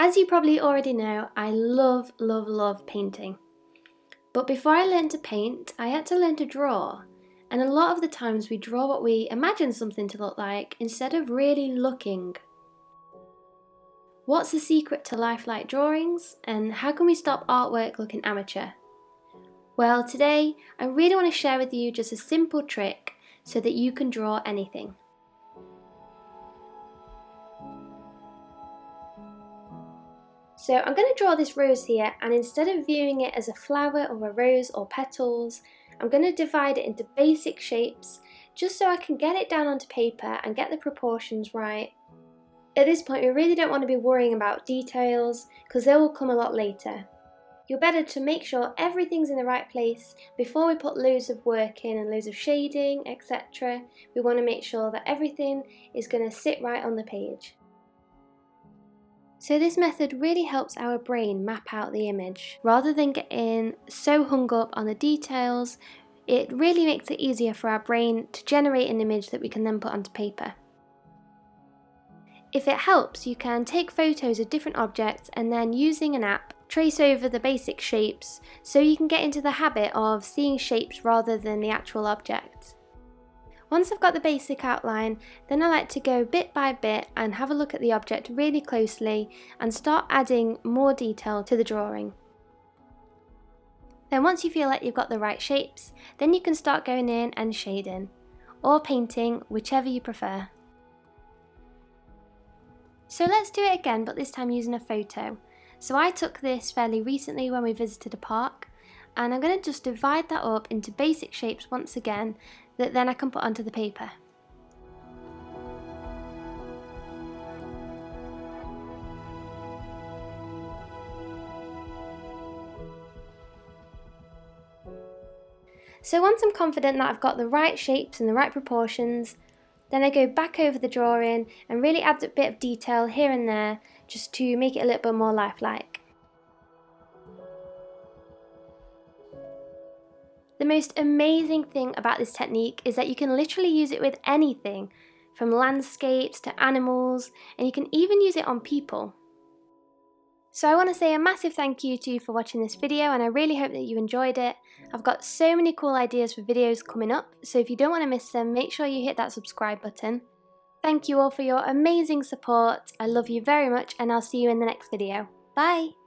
As you probably already know, I love painting. But before I learned to paint, I had to learn to draw. And a lot of the times we draw what we imagine something to look like instead of really looking. What's the secret to lifelike drawings, and how can we stop artwork looking amateur? Well, today I really want to share with you just a simple trick so that you can draw anything. So I'm going to draw this rose here, and instead of viewing it as a flower or a rose or petals, I'm going to divide it into basic shapes just so I can get it down onto paper and get the proportions right. At this point we really don't want to be worrying about details because they will come a lot later. You're better to make sure everything's in the right place before we put loads of work in and loads of shading, etc. We want to make sure that everything is going to sit right on the page. So this method really helps our brain map out the image. Rather than getting so hung up on the details, it really makes it easier for our brain to generate an image that we can then put onto paper. If it helps, you can take photos of different objects and then using an app, trace over the basic shapes so you can get into the habit of seeing shapes rather than the actual object. Once I've got the basic outline, then I like to go bit by bit and have a look at the object really closely and start adding more detail to the drawing. Then once you feel like you've got the right shapes, then you can start going in and shading, or painting, whichever you prefer. So let's do it again, but this time using a photo. So I took this fairly recently when we visited a park, and I'm going to just divide that up into basic shapes once again that then I can put onto the paper. So once I'm confident that I've got the right shapes and the right proportions, then I go back over the drawing and really add a bit of detail here and there just to make it a little bit more lifelike. The most amazing thing about this technique is that you can literally use it with anything, from landscapes to animals, and you can even use it on people. So I want to say a massive thank you to you for watching this video, and I really hope that you enjoyed it. I've got so many cool ideas for videos coming up, so if you don't want to miss them, make sure you hit that subscribe button. Thank you all for your amazing support. I love you very much, and I'll see you in the next video. Bye!